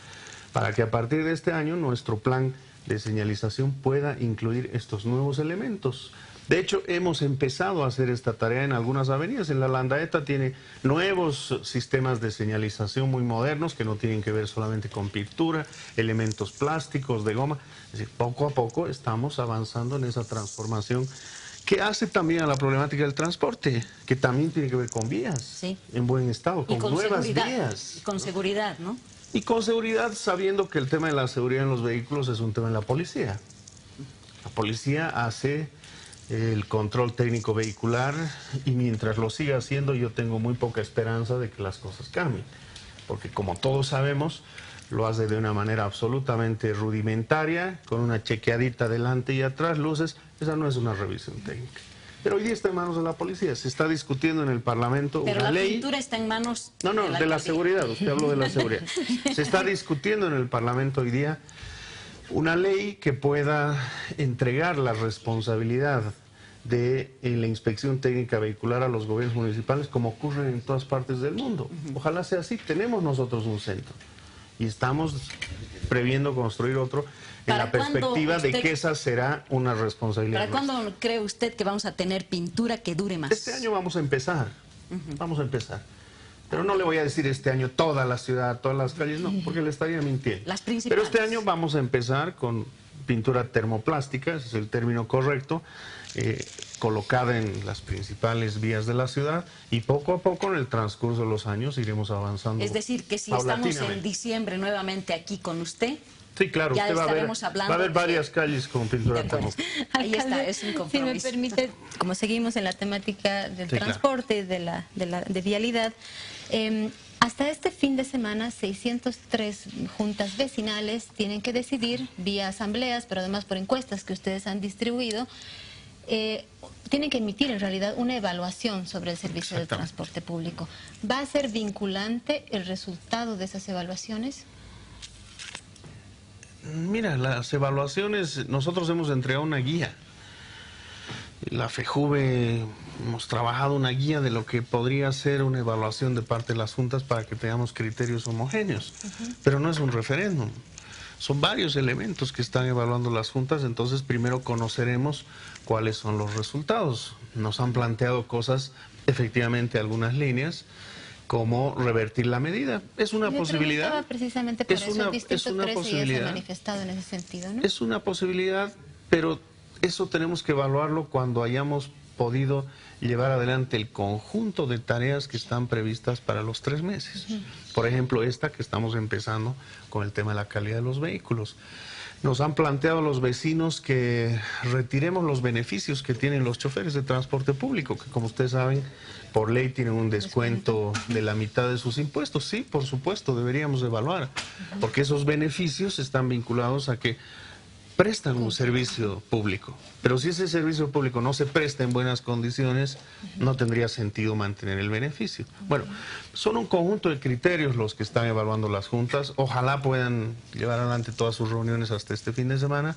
para que a partir de este año nuestro plan de señalización pueda incluir estos nuevos elementos. De hecho, hemos empezado a hacer esta tarea en algunas avenidas. En la Landaeta tiene nuevos sistemas de señalización muy modernos que no tienen que ver solamente con pintura, elementos plásticos, de goma. Es decir, poco a poco estamos avanzando en esa transformación que hace también a la problemática del transporte, que también tiene que ver con vías Sí. en buen estado, Y con nuevas vías. Y con seguridad, ¿no? Y con seguridad, sabiendo que el tema de la seguridad en los vehículos es un tema de la policía. La policía hace el control técnico vehicular y mientras lo siga haciendo yo tengo muy poca esperanza de que las cosas cambien. Porque como todos sabemos, lo hace de una manera absolutamente rudimentaria, con una chequeadita delante y atrás, luces. Esa no es una revisión técnica. Pero hoy día está en manos de la policía. Se está discutiendo en el Parlamento Pero una la ley... pintura está en manos No, de la de la alcaldía. seguridad, usted habló de la seguridad. Se está discutiendo en el Parlamento hoy día una ley que pueda entregar la responsabilidad de la inspección técnica vehicular a los gobiernos municipales, como ocurre en todas partes del mundo. Ojalá sea así. Tenemos nosotros un centro y estamos previendo construir otro en ¿Para la cuándo perspectiva de usted- que esa será una responsabilidad ¿Para nuestra. cuándo cree usted que vamos a tener pintura que dure más? Este año vamos a empezar, vamos a empezar. Pero no le voy a decir este año toda la ciudad, todas las calles, no, porque le estaría mintiendo. Las principales. Pero este año vamos a empezar con pintura termoplástica, ese es el término correcto, colocada en las principales vías de la ciudad y poco a poco en el transcurso de los años iremos avanzando. Es decir, que si estamos en paulatinamente. diciembre nuevamente aquí con usted, Sí, claro, ya usted va a ver, estaremos hablando va a haber de- varias calles con pintura De acuerdo. termoplástica. Ahí está, Alcalde, es un si me compromiso. permite, como seguimos en la temática del Sí, claro. transporte, de vialidad, hasta este fin de semana 603 juntas vecinales tienen que decidir vía asambleas, pero además por encuestas que ustedes han distribuido, tienen que emitir en realidad una evaluación sobre el servicio de Exactamente. transporte público. ¿Va a ser vinculante el resultado de esas evaluaciones? Mira, las evaluaciones, nosotros hemos entregado una guía. La FEJUVE hemos trabajado una guía de lo que podría ser una evaluación de parte de las juntas para que tengamos criterios homogéneos. Pero no es un referéndum. Son varios elementos que están evaluando las juntas, entonces primero conoceremos cuáles son los resultados. Nos han planteado cosas, efectivamente algunas líneas, como revertir la medida. Es una Yo posibilidad. preguntaba precisamente por Es eso, una- el Distrito es una 13 ya se ha posibilidad. manifestado en ese sentido, ¿no? Es una posibilidad, pero eso tenemos que evaluarlo cuando hayamos podido llevar adelante el conjunto de tareas que están previstas para los 3 meses. Por ejemplo, esta que estamos empezando con el tema de la calidad de los vehículos. Nos han planteado los vecinos que retiremos los beneficios que tienen los choferes de transporte público, que como ustedes saben, por ley tienen un descuento de la mitad de sus impuestos. Sí, por supuesto, deberíamos evaluar, porque esos beneficios están vinculados a que prestan un servicio público. Pero si ese servicio público no se presta en buenas condiciones, no tendría sentido mantener el beneficio. Bueno, son un conjunto de criterios los que están evaluando las juntas. Ojalá puedan llevar adelante todas sus reuniones hasta este fin de semana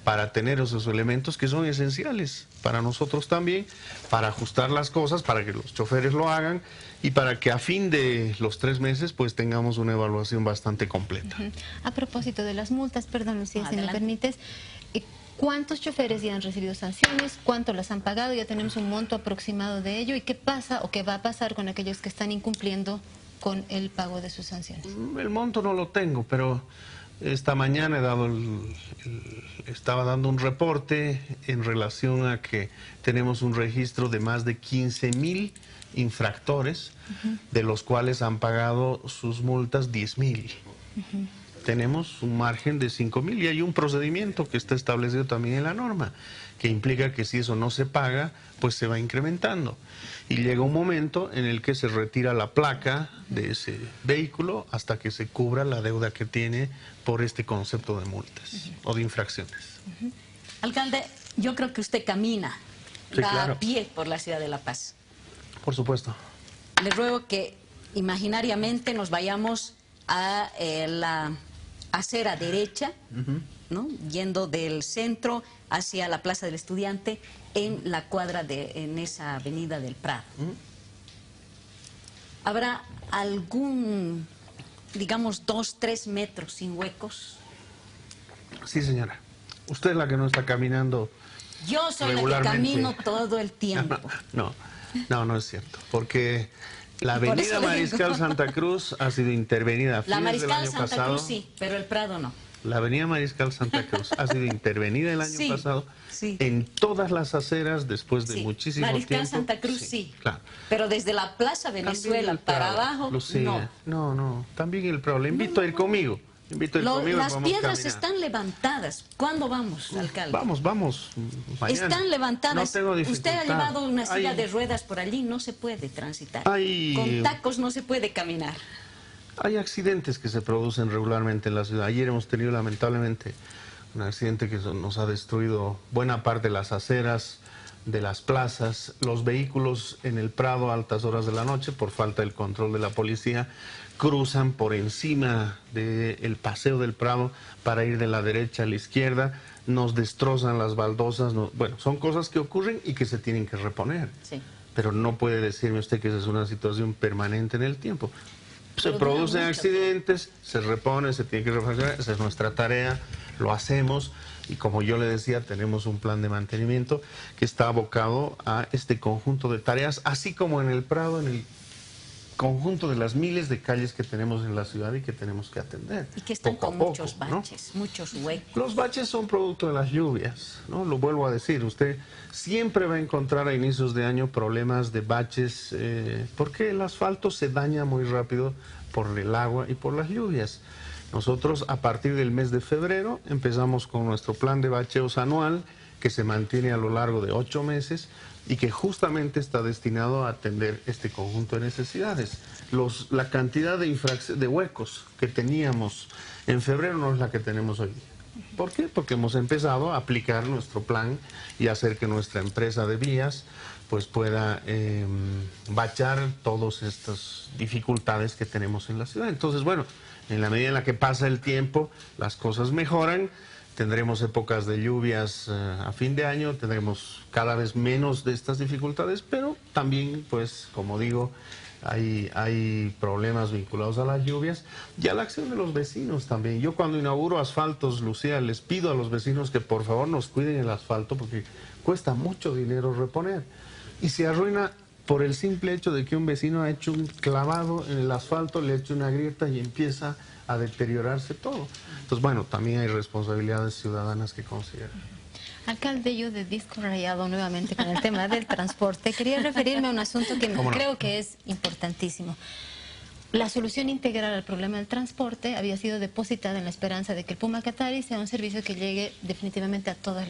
para tener esos elementos que son esenciales para nosotros también, para ajustar las cosas, para que los choferes lo hagan y para que a fin de los 3 meses pues tengamos una evaluación bastante completa. A propósito de las multas, perdón Lucía, si me Adelante. permites, ¿cuántos choferes ya han recibido sanciones? ¿Cuánto las han pagado? Ya tenemos un monto aproximado de ello. ¿Y qué pasa o qué va a pasar con aquellos que están incumpliendo con el pago de sus sanciones? El monto no lo tengo, pero Esta mañana estaba dando un reporte en relación a que tenemos un registro de más de 15.000 infractores, de los cuales han pagado sus multas 10.000. Tenemos un margen de 5.000 y hay un procedimiento que está establecido también en la norma, que implica que si eso no se paga, pues se va incrementando. Y llega un momento en el que se retira la placa de ese vehículo hasta que se cubra la deuda que tiene por este concepto de multas o de infracciones. Alcalde, yo creo que usted camina, Sí, va claro. a pie por la ciudad de La Paz. Por supuesto. Le ruego que imaginariamente nos vayamos a la acera derecha, ¿no? Yendo del centro hacia la Plaza del Estudiante en la cuadra en esa avenida del Prado. ¿Habrá algún, digamos, 2, 3 metros sin huecos? Sí, señora. Usted es la que no está caminando. Yo soy la que Regularmente. camino todo el tiempo. No es cierto. Porque la Y por avenida eso le Mariscal digo. Santa Cruz ha sido intervenida a La fines del Mariscal año Santa pasado. Cruz sí, pero el Prado no. La avenida Mariscal Santa Cruz ha sido intervenida el año Sí, pasado sí. en todas las aceras después de Sí, muchísimo Mariscal tiempo. Santa Cruz sí. Claro. Pero desde la Plaza Venezuela También el para Prado, abajo, Lucía. no. No, también el Prado. Le invito a ir conmigo. Le invito a ir conmigo y Las vamos piedras caminar. están levantadas. ¿Cuándo vamos, alcalde? Vamos. Mañana. Están levantadas. No tengo dificultad. Usted ha llevado una silla Hay- de ruedas por allí, no se puede transitar. Hay- Con tacos no se puede caminar. Hay accidentes que se producen regularmente en la ciudad. Ayer hemos tenido lamentablemente un accidente que nos ha destruido buena parte de las aceras, de las plazas, los vehículos en el Prado a altas horas de la noche por falta del control de la policía cruzan por encima del paseo del Prado para ir de la derecha a la izquierda, nos destrozan las baldosas, bueno, son cosas que ocurren y que se tienen que reponer. Sí. Pero no puede decirme usted que esa es una situación permanente en el tiempo. Se Pero dura producen mucho accidentes, se repone, se tiene que refaccionar, esa es nuestra tarea, lo hacemos y como yo le decía, tenemos un plan de mantenimiento que está abocado a este conjunto de tareas, así como en el Prado, en el conjunto de las miles de calles que tenemos en la ciudad y que tenemos que atender. Y que están poco a con poco, muchos ¿no? baches, muchos huecos. Los baches son producto de las lluvias, ¿no? Lo vuelvo a decir, usted siempre va a encontrar a inicios de año problemas de baches, porque el asfalto se daña muy rápido por el agua y por las lluvias. Nosotros a partir del mes de febrero empezamos con nuestro plan de bacheos anual, que se mantiene a lo largo de 8 meses y que justamente está destinado a atender este conjunto de necesidades. La cantidad de huecos que teníamos en febrero no es la que tenemos hoy día. ¿Por qué? Porque hemos empezado a aplicar nuestro plan y hacer que nuestra empresa de vías pues pueda bachar todas estas dificultades que tenemos en la ciudad. Entonces, bueno, en la medida en la que pasa el tiempo, las cosas mejoran. Tendremos épocas de lluvias a fin de año, tendremos cada vez menos de estas dificultades, pero también, pues, como digo, hay problemas vinculados a las lluvias y a la acción de los vecinos también. Yo cuando inauguro asfaltos, Lucía, les pido a los vecinos que por favor nos cuiden el asfalto porque cuesta mucho dinero reponer y se arruina por el simple hecho de que un vecino ha hecho un clavado en el asfalto, le ha hecho una grieta y empieza a deteriorarse todo. Entonces, bueno, también hay responsabilidades ciudadanas que considerar. Alcalde, yo de disco rayado nuevamente con el tema del transporte, quería referirme a un asunto que ¿Cómo no? creo que es importantísimo. La solución integral al problema del transporte había sido depositada en la esperanza de que el Puma Qatari sea un servicio que llegue definitivamente a todos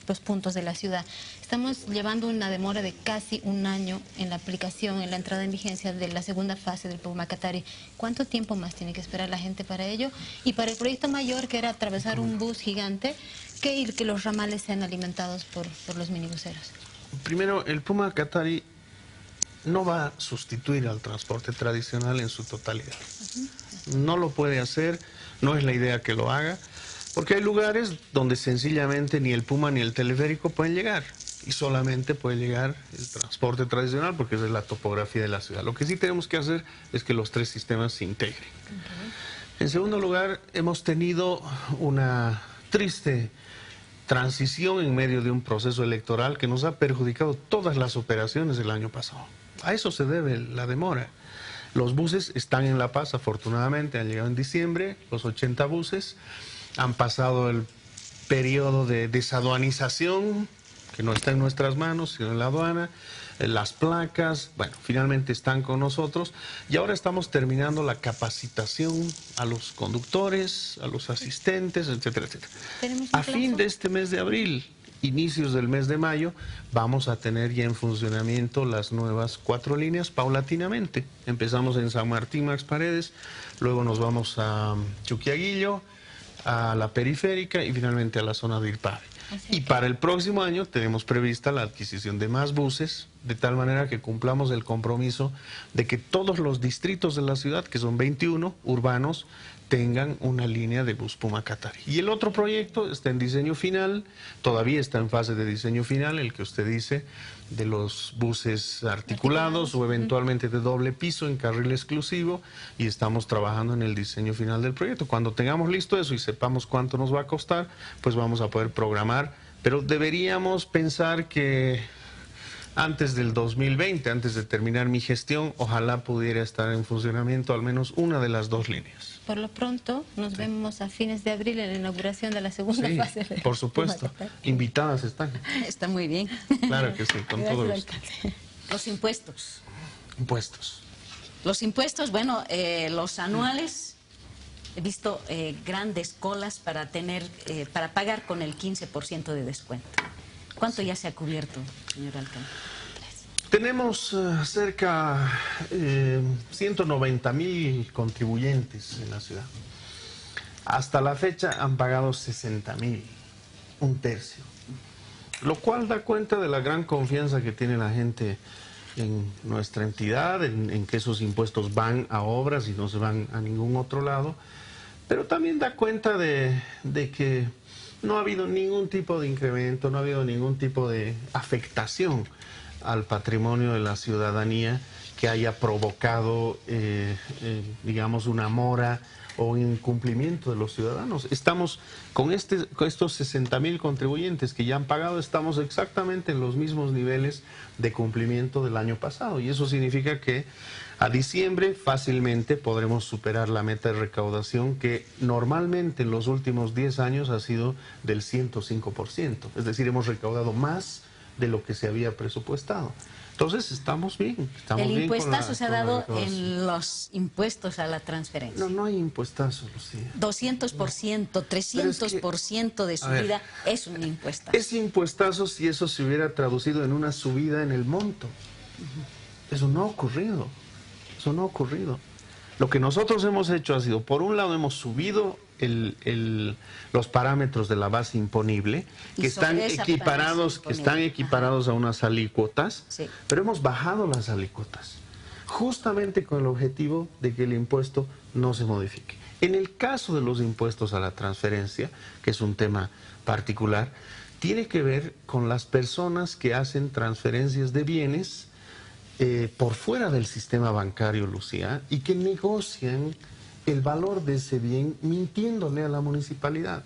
los puntos de la ciudad. Estamos llevando una demora de casi un año en la aplicación, en la entrada en vigencia de la segunda fase del Puma Qatari. ¿Cuánto tiempo más tiene que esperar la gente para ello? Y para el proyecto mayor, que era atravesar un bus gigante, que los ramales sean alimentados por los minibuseros. Primero, el Puma Qatari no va a sustituir al transporte tradicional en su totalidad. No lo puede hacer, no es la idea que lo haga, porque hay lugares donde sencillamente ni el Puma ni el teleférico pueden llegar y solamente puede llegar el transporte tradicional porque esa es la topografía de la ciudad. Lo que sí tenemos que hacer es que los tres sistemas se integren. En segundo lugar, hemos tenido una triste transición en medio de un proceso electoral que nos ha perjudicado todas las operaciones del año pasado. A eso se debe la demora. Los buses están en La Paz, afortunadamente, han llegado en diciembre, los 80 buses, han pasado el periodo de desaduanización, que no está en nuestras manos, sino en la aduana, las placas, bueno, finalmente están con nosotros y ahora estamos terminando la capacitación a los conductores, a los asistentes, etcétera, etcétera. A fin de este mes de abril, inicios del mes de mayo, vamos a tener ya en funcionamiento las nuevas 4 líneas paulatinamente. Empezamos en San Martín, Max Paredes, luego nos vamos a Chuquiaguillo, a la periférica y finalmente a la zona de Irpave. Y para el próximo año tenemos prevista la adquisición de más buses, de tal manera que cumplamos el compromiso de que todos los distritos de la ciudad, que son 21 urbanos, tengan una línea de bus Puma Qatari. Y el otro proyecto está en diseño final, todavía está en fase de diseño final, el que usted dice, de los buses articulados o eventualmente de doble piso en carril exclusivo, y estamos trabajando en el diseño final del proyecto. Cuando tengamos listo eso y sepamos cuánto nos va a costar, pues vamos a poder programar, pero deberíamos pensar que antes del 2020, antes de terminar mi gestión, ojalá pudiera estar en funcionamiento al menos una de las 2 líneas. Por lo pronto, nos vemos a fines de abril en la inauguración de la segunda fase. Por supuesto. Invitadas están. Está muy bien. Claro que sí, con todo gusto. Los impuestos. Impuestos. Los impuestos, bueno, los anuales, he visto grandes colas para para pagar con el 15% de descuento. ¿Cuánto ya se ha cubierto, señor alcalde? Tenemos cerca 190.000 contribuyentes en la ciudad. Hasta la fecha han pagado 60.000, un tercio. Lo cual da cuenta de la gran confianza que tiene la gente en nuestra entidad, en que esos impuestos van a obras y no se van a ningún otro lado. Pero también da cuenta de que no ha habido ningún tipo de incremento, no ha habido ningún tipo de afectación al patrimonio de la ciudadanía que haya provocado, digamos, una mora o incumplimiento de los ciudadanos. Estamos con estos 60.000 contribuyentes que ya han pagado, estamos exactamente en los mismos niveles de cumplimiento del año pasado, y eso significa que a diciembre fácilmente podremos superar la meta de recaudación que normalmente en los últimos 10 años ha sido del 105%, es decir, hemos recaudado más de lo que se había presupuestado. Entonces estamos bien. El impuestazo se ha dado en los impuestos a la transferencia. No hay impuestazo, Lucía. 200%, 300% de subida es un impuestazo. Es impuestazo si eso se hubiera traducido en una subida en el monto. Eso no ha ocurrido. Eso no ha ocurrido. Lo que nosotros hemos hecho ha sido, por un lado, hemos subido los parámetros de la base imponible, que están equiparados a unas alícuotas, sí, pero hemos bajado las alícuotas, justamente con el objetivo de que el impuesto no se modifique. En el caso de los impuestos a la transferencia, que es un tema particular, tiene que ver con las personas que hacen transferencias de bienes por fuera del sistema bancario, Lucía, y que negocian el valor de ese bien mintiéndole a la municipalidad.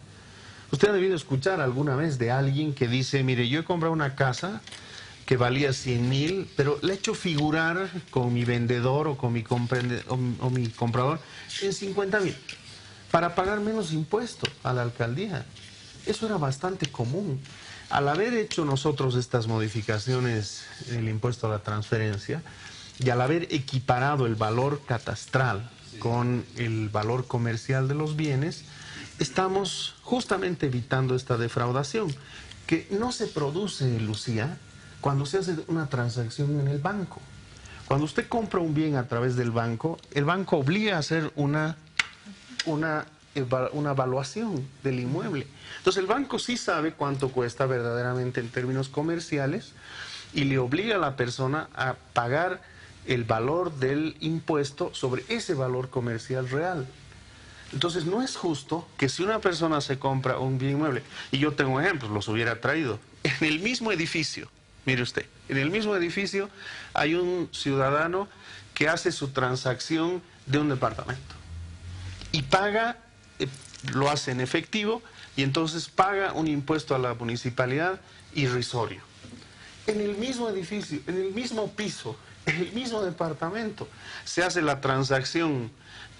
Usted ha debido escuchar alguna vez de alguien que dice, mire, yo he comprado una casa que valía 100.000, pero le he hecho figurar con mi vendedor o con mi comprador en 50.000 para pagar menos impuesto a la alcaldía. Eso era bastante común. Al haber hecho nosotros estas modificaciones en el impuesto a la transferencia y al haber equiparado el valor catastral con el valor comercial de los bienes, estamos justamente evitando esta defraudación, que no se produce, Lucía, cuando se hace una transacción en el banco. Cuando usted compra un bien a través del banco, el banco obliga a hacer una evaluación del inmueble. Entonces el banco sí sabe cuánto cuesta verdaderamente en términos comerciales y le obliga a la persona a pagar el valor del impuesto sobre ese valor comercial real. Entonces no es justo que si una persona se compra un bien inmueble, y yo tengo ejemplos, los hubiera traído, en el mismo edificio, mire usted, en el mismo edificio hay un ciudadano que hace su transacción de un departamento y paga, lo hace en efectivo, y entonces paga un impuesto a la municipalidad irrisorio. en el mismo edificio, en el mismo piso, en el mismo departamento. Se hace la transacción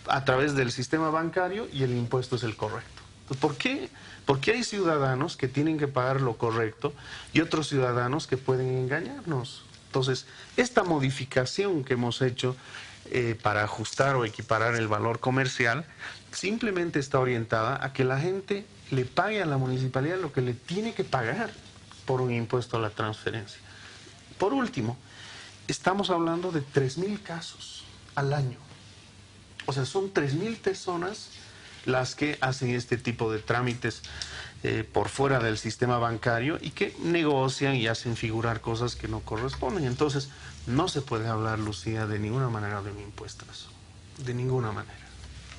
a través del sistema bancario y el impuesto es el correcto. Entonces, ¿por qué? Porque hay ciudadanos que tienen que pagar lo correcto y otros ciudadanos que pueden engañarnos. Entonces, esta modificación que hemos hecho para ajustar o equiparar el valor comercial simplemente está orientada a que la gente le pague a la municipalidad lo que le tiene que pagar por un impuesto a la transferencia. Por último, estamos hablando de 3.000 casos al año. O sea, son 3.000 personas las que hacen este tipo de trámites por fuera del sistema bancario y que negocian y hacen figurar cosas que no corresponden. Entonces, no se puede hablar, Lucía, de ninguna manera de un impuesto a eso. De ninguna manera.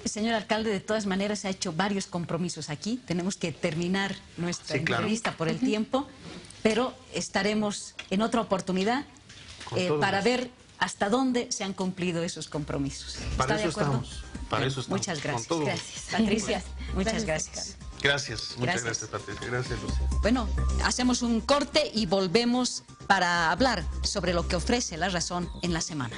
Señor alcalde, de todas maneras ha hecho varios compromisos aquí. Tenemos que terminar nuestra entrevista por el tiempo, pero estaremos en otra oportunidad para ver hasta dónde se han cumplido esos compromisos. Para ¿Está eso de acuerdo? estamos. Para eso estamos. Muchas gracias. Gracias. Patricia, muchas gracias. Gracias, muchas gracias, Patricia. Gracias, Lucía. Bueno, hacemos un corte y volvemos para hablar sobre lo que ofrece La Razón en la semana.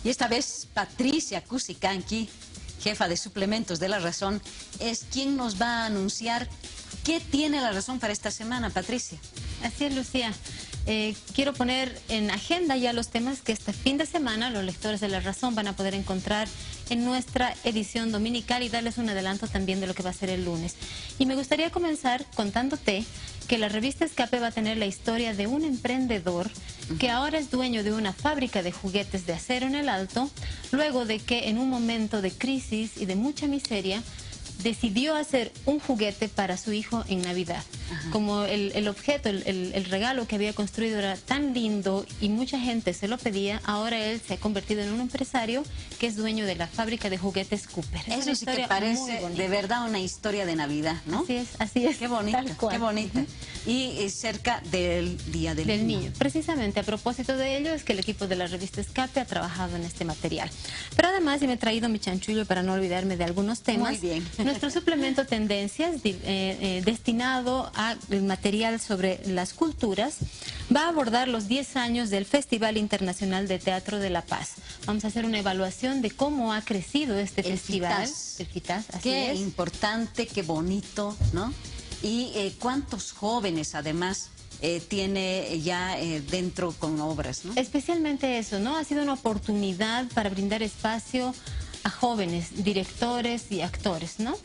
Y esta vez Patricia Cusicanqui, jefa de suplementos de La Razón, es quien nos va a anunciar qué tiene La Razón para esta semana, Patricia. Así es, Lucía. Quiero poner en agenda ya los temas que este fin de semana los lectores de La Razón van a poder encontrar en nuestra edición dominical y darles un adelanto también de lo que va a ser el lunes. Y me gustaría comenzar contándote que la revista Escape va a tener la historia de un emprendedor que ahora es dueño de una fábrica de juguetes de acero en el Alto, luego de que en un momento de crisis y de mucha miseria decidió hacer un juguete para su hijo en Navidad. Como el objeto, el regalo que había construido era tan lindo y mucha gente se lo pedía, ahora él se ha convertido en un empresario que es dueño de la fábrica de juguetes Cooper. Eso sí que parece de verdad una historia de Navidad, ¿no? Así es. Qué bonita, qué bonita. Y cerca del Día del Niño. Precisamente, a propósito de ello, es que el equipo de la revista Escape ha trabajado en este material. Pero además, y me he traído mi chanchullo para no olvidarme de algunos temas. Muy bien. Nuestro suplemento Tendencias, destinado al material sobre las culturas, va a abordar los 10 años del Festival Internacional de Teatro de La Paz. Vamos a hacer una evaluación de cómo ha crecido este festival. El FITAS, así qué es. Importante, qué bonito, ¿no? Y cuántos jóvenes además tiene ya dentro con obras, ¿no? Especialmente eso, ¿no? Ha sido una oportunidad para brindar espacio a jóvenes, directores y actores, ¿no?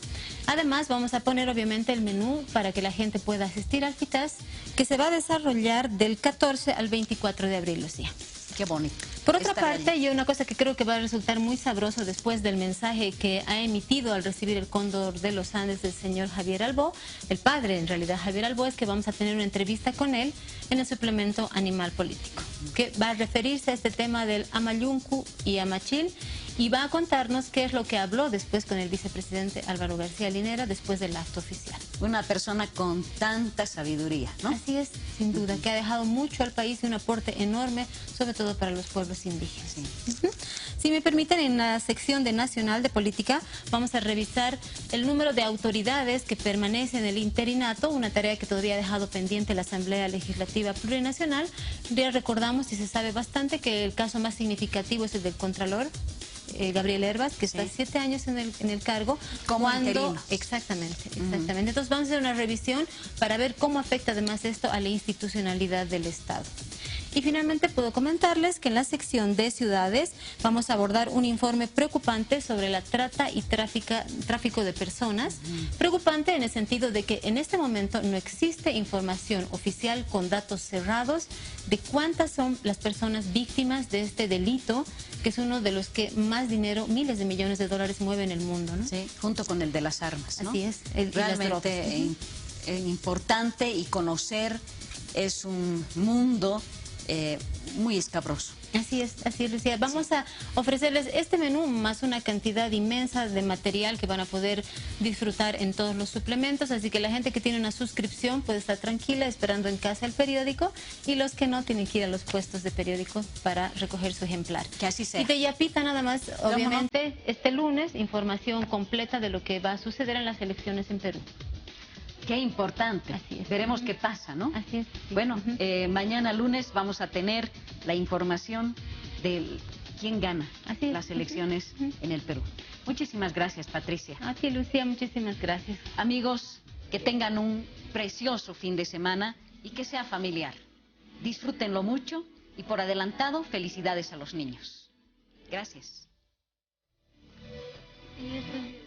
Además, vamos a poner obviamente el menú para que la gente pueda asistir al FITAS, que se va a desarrollar del 14 al 24 de abril, Lucía. Qué bonito. Por otra parte, y una cosa que creo que va a resultar muy sabroso después del mensaje que ha emitido al recibir el Cóndor de los Andes del señor Javier Albó, el padre en realidad Javier Albó, es que vamos a tener una entrevista con él en el suplemento Animal Político, que va a referirse a este tema del Amayuncu y Amachil, y va a contarnos qué es lo que habló después con el vicepresidente Álvaro García Linera después del acto oficial. Una persona con tanta sabiduría, ¿no? Así es, sin duda, que ha dejado mucho al país y un aporte enorme, sobre todo para los pueblos indígenas. Sí. Si me permiten, en la sección de Nacional de Política vamos a revisar el número de autoridades que permanecen en el interinato, una tarea que todavía ha dejado pendiente la Asamblea Legislativa Plurinacional. Ya recordamos y se sabe bastante que el caso más significativo es el del Contralor Gabriel Herbas, que está 7 años en el cargo. Como interino. Exactamente. Entonces vamos a hacer una revisión para ver cómo afecta además esto a la institucionalidad del Estado. Y finalmente puedo comentarles que en la sección de ciudades vamos a abordar un informe preocupante sobre la trata y tráfico de personas. Preocupante en el sentido de que en este momento no existe información oficial con datos cerrados de cuántas son las personas víctimas de este delito, que es uno de los que más dinero, miles de millones de dólares mueve en el mundo, ¿no? Sí, junto con el de las armas, ¿no? Así es. Realmente importante y conocer es un mundo muy escabroso. Así es, Lucía. Vamos a ofrecerles este menú más una cantidad inmensa de material que van a poder disfrutar en todos los suplementos, así que la gente que tiene una suscripción puede estar tranquila esperando en casa el periódico, y los que no tienen que ir a los puestos de periódico para recoger su ejemplar. Que así sea. Y de Yapita nada más, obviamente, este lunes, información completa de lo que va a suceder en las elecciones en Perú. Qué importante. Así es. Veremos qué pasa, ¿no? Así es. Bueno, mañana lunes vamos a tener la información de quién gana las elecciones en el Perú. Muchísimas gracias, Patricia. A ti, Lucía, muchísimas gracias. Amigos, que tengan un precioso fin de semana y que sea familiar. Disfrútenlo mucho y por adelantado, felicidades a los niños. Gracias. Y eso es...